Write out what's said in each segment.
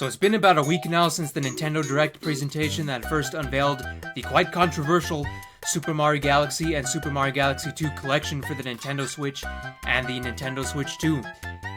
So it's been about a week now since the Nintendo Direct presentation that first unveiled the quite controversial Super Mario Galaxy and Super Mario Galaxy 2 collection for the Nintendo Switch and the Nintendo Switch 2.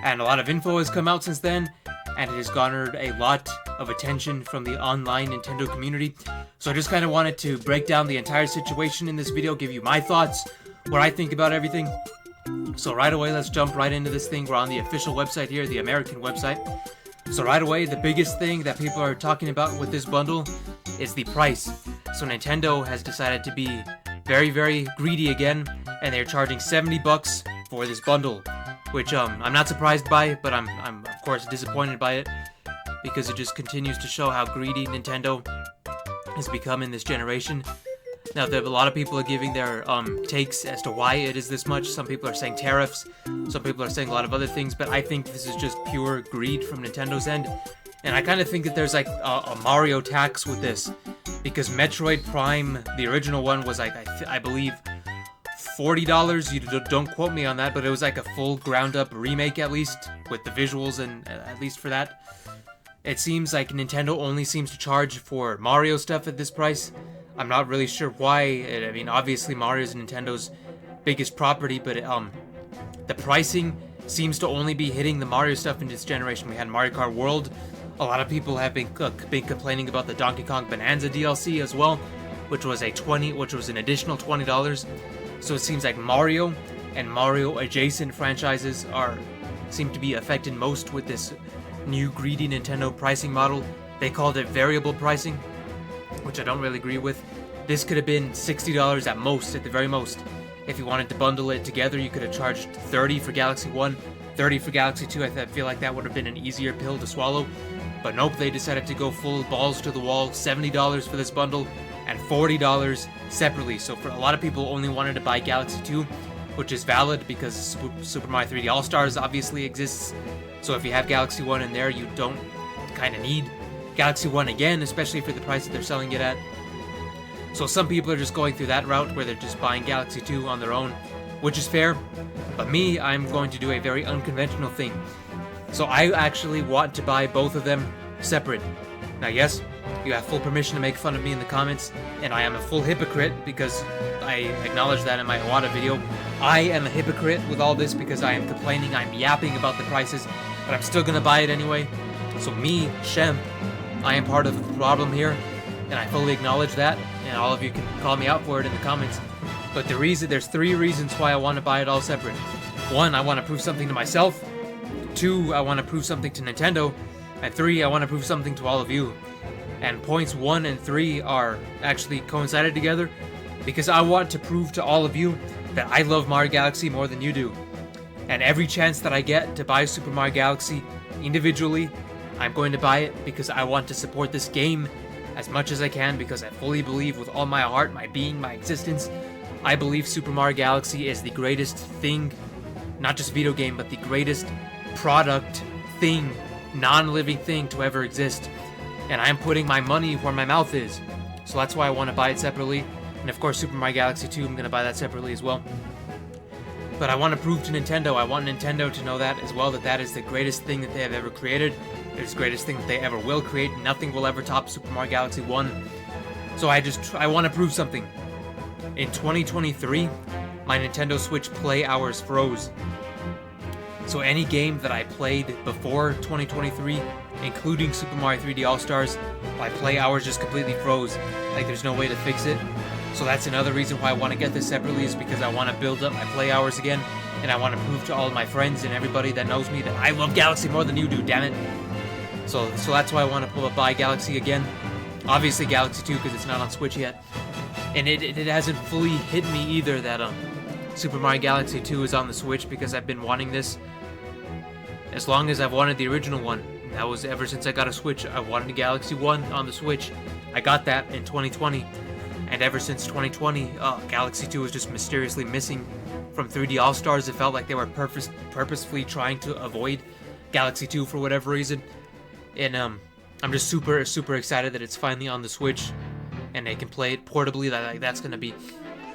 And a lot of info has come out since then, and it has garnered a lot of attention from the online Nintendo community. So I just kind of wanted to break down the entire situation in this video, give you my thoughts, what I think about everything. So right away, let's jump right into this thing. We're on the official website here, the American website. So right away, the biggest thing that people are talking about with this bundle is the price. So Nintendo has decided to be very, very greedy again, and they're charging $70 for this bundle, which I'm not surprised by, but I'm of course disappointed by it, because it just continues to show how greedy Nintendo has become in this generation. Now, a lot of people are giving their takes as to why it is this much. Some people are saying tariffs, some people are saying a lot of other things, but I think this is just pure greed from Nintendo's end. And I kind of think that there's like a Mario tax with this, because Metroid Prime, the original one, was like, I believe, $40. You don't quote me on that, but it was like a full ground-up remake, at least, with the visuals, and at least for that. It seems like Nintendo only seems to charge for Mario stuff at this price. I'm not really sure why. I mean, obviously Mario is Nintendo's biggest property, but the pricing seems to only be hitting the Mario stuff in this generation. We had Mario Kart World. A lot of people have been complaining about the Donkey Kong Bonanza DLC as well, which was an additional $20. So it seems like Mario and Mario adjacent franchises seem to be affected most with this new greedy Nintendo pricing model. They called it variable pricing, which I don't really agree with. This could have been $60 at most, at the very most. If you wanted to bundle it together, you could have charged $30 for Galaxy 1, $30 for Galaxy 2. I feel like that would have been an easier pill to swallow. But nope, they decided to go full balls to the wall, $70 for this bundle, and $40 separately. So for a lot of people only wanted to buy Galaxy 2, which is valid because Super Mario 3D All-Stars obviously exists. So if you have Galaxy 1 in there, you don't kind of need Galaxy 1 again, especially for the price that they're selling it at. So some people are just going through that route where they're just buying Galaxy 2 on their own, which is fair. But me, I'm going to do a very unconventional thing. So I actually want to buy both of them separate. Now yes, you have full permission to make fun of me in the comments, and I am a full hypocrite because I acknowledge that in my Iwata video. I am a hypocrite with all this because I am complaining, I'm yapping about the prices, but I'm still gonna buy it anyway. So me, Shem, I am part of the problem here, and I fully acknowledge that, and all of you can call me out for it in the comments. But there's 3 reasons why I want to buy it all separate. 1, I want to prove something to myself. 2, I want to prove something to Nintendo. And 3, I want to prove something to all of you. And points 1 and 3 are actually coincided together, because I want to prove to all of you that I love Mario Galaxy more than you do. And every chance that I get to buy Super Mario Galaxy individually, I'm going to buy it because I want to support this game as much as I can, because I fully believe with all my heart, my being, my existence, I believe Super Mario Galaxy is the greatest thing, not just video game, but the greatest product thing, non-living thing to ever exist. And I'm putting my money where my mouth is. So that's why I want to buy it separately. And of course, Super Mario Galaxy 2, I'm going to buy that separately as well. But I want to prove to Nintendo, I want Nintendo to know that as well, that is the greatest thing that they have ever created. It's the greatest thing that they ever will create. Nothing will ever top Super Mario Galaxy 1. So I want to prove something. In 2023, my Nintendo Switch play hours froze. So any game that I played before 2023, including Super Mario 3D All-Stars, my play hours just completely froze. Like, there's no way to fix it. So that's another reason why I want to get this separately, is because I want to build up my play hours again, and I want to prove to all of my friends and everybody that knows me that I love Galaxy more than you do, damn it. So that's why I want to buy Galaxy again. Obviously Galaxy 2, because it's not on Switch yet. And it hasn't fully hit me either that Super Mario Galaxy 2 is on the Switch, because I've been wanting this as long as I've wanted the original one. That was ever since I got a Switch. I wanted Galaxy 1 on the Switch. I got that in 2020. And ever since 2020, Galaxy 2 was just mysteriously missing from 3D All-Stars. It felt like they were purposefully trying to avoid Galaxy 2 for whatever reason. And I'm just super, super excited that it's finally on the Switch, and they can play it portably. That's going to be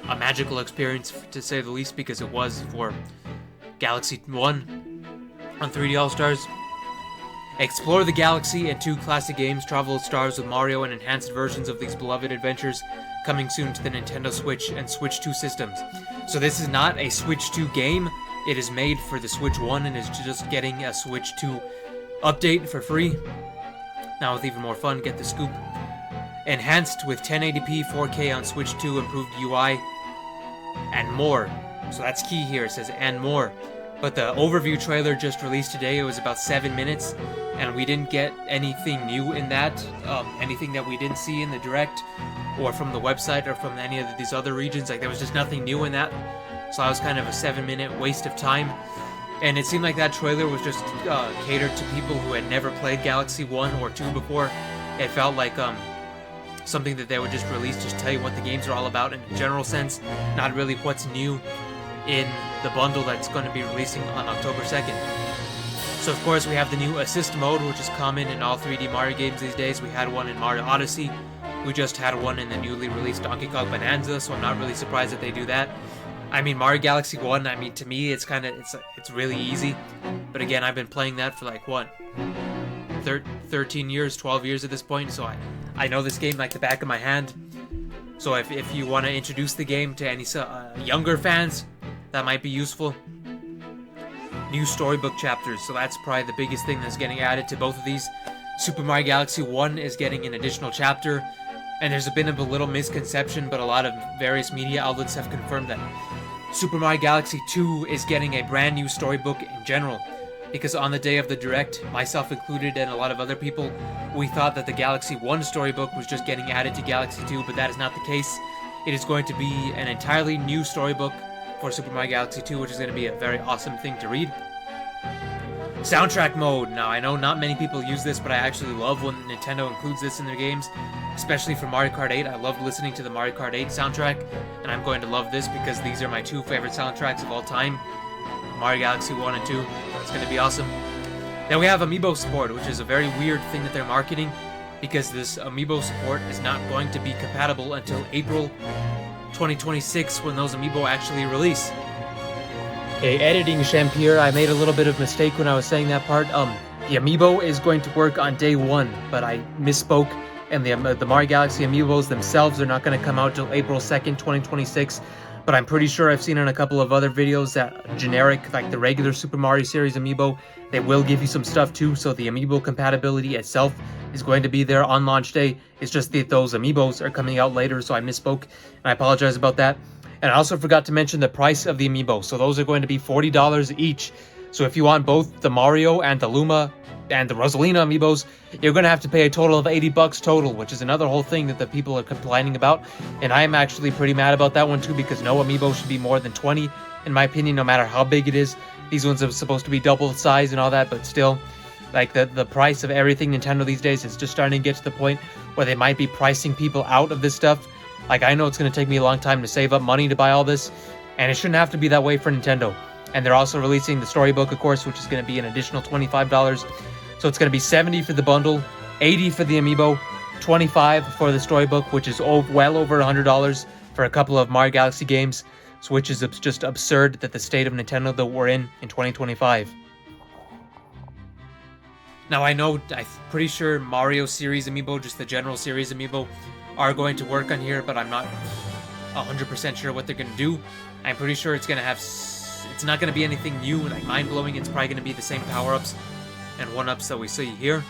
a magical experience, to say the least, because it was for Galaxy 1 on 3D All-Stars. Explore the galaxy and 2 classic games, travel with stars with Mario, and enhanced versions of these beloved adventures coming soon to the Nintendo Switch and Switch 2 systems. So this is not a Switch 2 game. It is made for the Switch 1 and is just getting a Switch 2 update for free. Now with even more fun, get the scoop. Enhanced with 1080p 4K on Switch 2, improved UI, and more. So that's key here, it says and more. But the overview trailer just released today, it was about 7 minutes, and we didn't get anything new in that, anything that we didn't see in the Direct, or from the website, or from any of these other regions. Like, there was just nothing new in that, so that was kind of a 7-minute waste of time. And it seemed like that trailer was just catered to people who had never played Galaxy 1 or 2 before. It felt like something that they would just release, just tell you what the games are all about in a general sense, not really what's new in the bundle that's going to be releasing on October 2nd. So of course we have the new assist mode, which is common in all 3D Mario games these days. We had one in Mario Odyssey, we just had one in the newly released Donkey Kong Bonanza, so I'm not really surprised that they do that. I mean, Mario Galaxy 1, I mean, to me it's really easy, but again, I've been playing that for like, what, 13 years, 12 years at this point, so I know this game like the back of my hand. So if you want to introduce the game to any younger fans, that might be useful. New storybook chapters, so that's probably the biggest thing that's getting added to both of these. Super Mario Galaxy 1 is getting an additional chapter, and there's been a little misconception, but a lot of various media outlets have confirmed that Super Mario Galaxy 2 is getting a brand new storybook in general. Because on the day of the Direct, myself included and a lot of other people, we thought that the Galaxy 1 storybook was just getting added to Galaxy 2, but that is not the case. It is going to be an entirely new storybook for Super Mario Galaxy 2, which is going to be a very awesome thing to read. Soundtrack mode. Now, I know not many people use this, but I actually love when Nintendo includes this in their games, especially for Mario Kart 8. I love listening to the Mario Kart 8 soundtrack, and I'm going to love this because these are my 2 favorite soundtracks of all time. Mario Galaxy 1 and 2. That's going to be awesome. Then we have Amiibo support, which is a very weird thing that they're marketing, because this Amiibo support is not going to be compatible until April 2026, when those Amiibo actually release. Okay, editing Champier, I made a little bit of mistake when I was saying that part. The Amiibo is going to work on day 1, but I misspoke, and the Mario Galaxy Amiibos themselves are not going to come out till April 2nd, 2026. But I'm pretty sure I've seen in a couple of other videos that generic, like the regular Super Mario series Amiibo, they will give you some stuff too, so the Amiibo compatibility itself is going to be there on launch day. It's just that those Amiibos are coming out later, so I misspoke, and I apologize about that. And I also forgot to mention the price of the Amiibo, so those are going to be $40 each. So if you want both the Mario and the Luma and the Rosalina Amiibos, you're going to have to pay a total of $80 total, which is another whole thing that the people are complaining about. And I am actually pretty mad about that one too, because no Amiibo should be more than 20, in my opinion, no matter how big it is. These ones are supposed to be double the size and all that, but still, like the price of everything Nintendo these days is just starting to get to the point where they might be pricing people out of this stuff. Like, I know it's going to take me a long time to save up money to buy all this, and it shouldn't have to be that way for Nintendo. And they're also releasing the storybook, of course, which is going to be an additional $25. So it's going to be $70 for the bundle, $80 for the Amiibo, $25 for the storybook, which is well over $100 for a couple of Mario Galaxy games, which is just absurd that the state of Nintendo that we're in 2025. Now, I know, I'm pretty sure Mario series Amiibo, just the general series Amiibo, are going to work on here, but I'm not 100% sure what they're going to do. I'm pretty sure it's going to have, it's not going to be anything new, like mind-blowing. It's probably going to be the same power-ups and one-ups that we see here.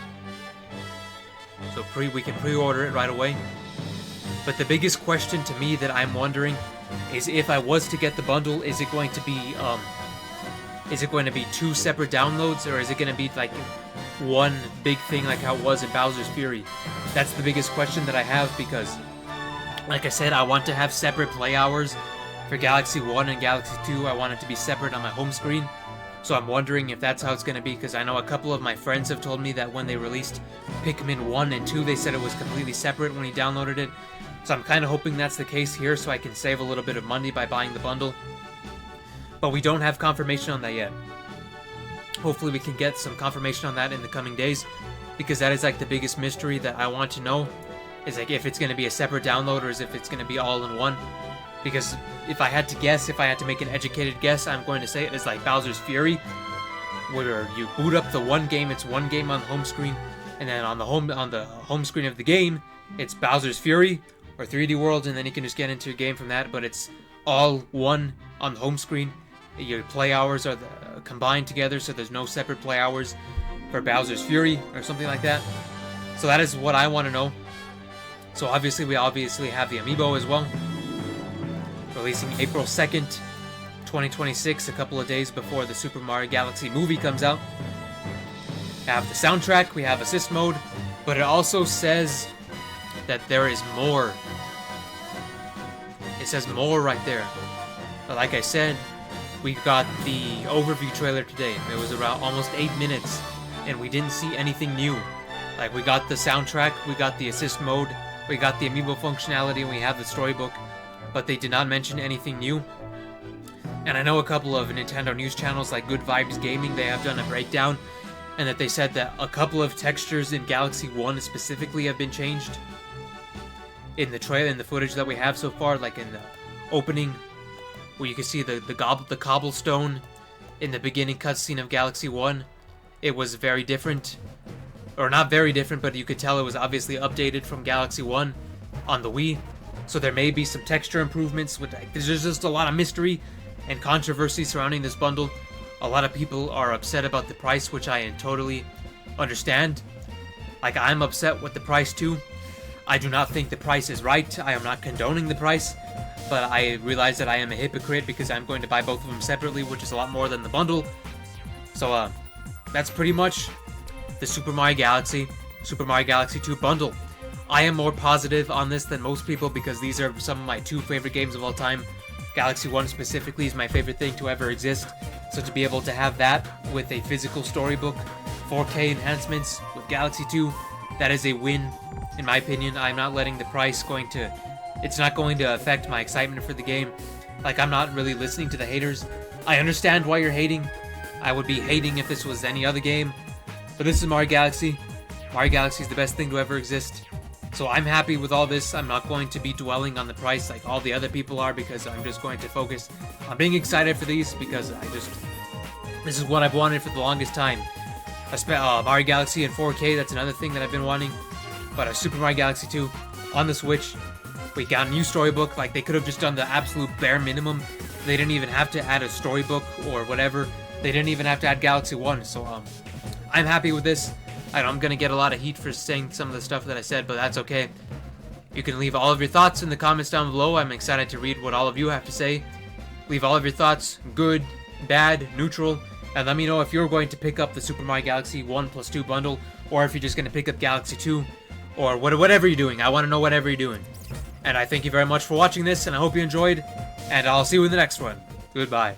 So we can pre-order it right away. But the biggest question to me that I'm wondering is, if I was to get the bundle, is it going to be 2 separate downloads, or is it going to be like one big thing like how it was in Bowser's Fury? That's the biggest question that I have, because like I said, I want to have separate play hours for Galaxy 1 and Galaxy 2. I want it to be separate on my home screen. So I'm wondering if that's how it's going to be, because I know a couple of my friends have told me that when they released Pikmin 1 and 2, they said it was completely separate when he downloaded it. So I'm kind of hoping that's the case here, so I can save a little bit of money by buying the bundle. But we don't have confirmation on that yet. Hopefully we can get some confirmation on that in the coming days, because that is like the biggest mystery that I want to know, is like if it's going to be a separate download or if it's going to be all in one. Because if I had to guess, if I had to make an educated guess, I'm going to say it is like Bowser's Fury, where you boot up the one game, it's one game on the home screen, and then on the home screen of the game, it's Bowser's Fury or 3D World, and then you can just get into a game from that, but it's all one on the home screen. Your play hours are combined together, so there's no separate play hours for Bowser's Fury or something like that. So that is what I want to know. So obviously we have the Amiibo as well, releasing April 2nd, 2026, a couple of days before the Super Mario Galaxy movie comes out. We have the soundtrack, we have assist mode, but it also says that there is more. It says more right there. But like I said, we got the overview trailer today. It was around almost 8 minutes, and we didn't see anything new. Like, we got the soundtrack, we got the assist mode, we got the Amiibo functionality, and we have the storybook, but they did not mention anything new. And I know a couple of Nintendo news channels like Good Vibes Gaming, they have done a breakdown, and that they said that a couple of textures in Galaxy 1 specifically have been changed. In the trailer, in the footage that we have so far, like in the opening, where you can see the cobblestone in the beginning cutscene of Galaxy 1, it was very different. Or not very different, but you could tell it was obviously updated from Galaxy 1 on the Wii. So there may be some texture improvements. There's just a lot of mystery and controversy surrounding this bundle. A lot of people are upset about the price, which I totally understand. Like, I'm upset with the price too. I do not think the price is right. I am not condoning the price, but I realize that I am a hypocrite because I'm going to buy both of them separately, which is a lot more than the bundle. So, that's pretty much the Super Mario Galaxy 2 bundle. I am more positive on this than most people because these are some of my 2 favorite games of all time. Galaxy 1 specifically is my favorite thing to ever exist. So to be able to have that with a physical storybook, 4K enhancements with Galaxy 2, that is a win, in my opinion. I'm not letting the price it's not going to affect my excitement for the game. Like, I'm not really listening to the haters. I understand why you're hating. I would be hating if this was any other game. But this is Mario Galaxy. Mario Galaxy is the best thing to ever exist. So I'm happy with all this. I'm not going to be dwelling on the price like all the other people are because I'm just going to focus on being excited for these because this is what I've wanted for the longest time. Mario Galaxy in 4K, that's another thing that I've been wanting. But a Super Mario Galaxy 2 on the Switch. We got a new storybook. Like, they could have just done the absolute bare minimum. They didn't even have to add a storybook or whatever. They didn't even have to add Galaxy 1. So I'm happy with this. I'm gonna get a lot of heat for saying some of the stuff that I said, but that's okay. You can leave all of your thoughts in the comments down below. I'm excited to read what all of you have to say. Leave all of your thoughts, good, bad, neutral, and let me know if you're going to pick up the Super Mario Galaxy 1+2 bundle, or if you're just gonna pick up Galaxy 2, or whatever you're doing. I want to know whatever you're doing. And I thank you very much for watching this, and I hope you enjoyed, and I'll see you in the next one. Goodbye.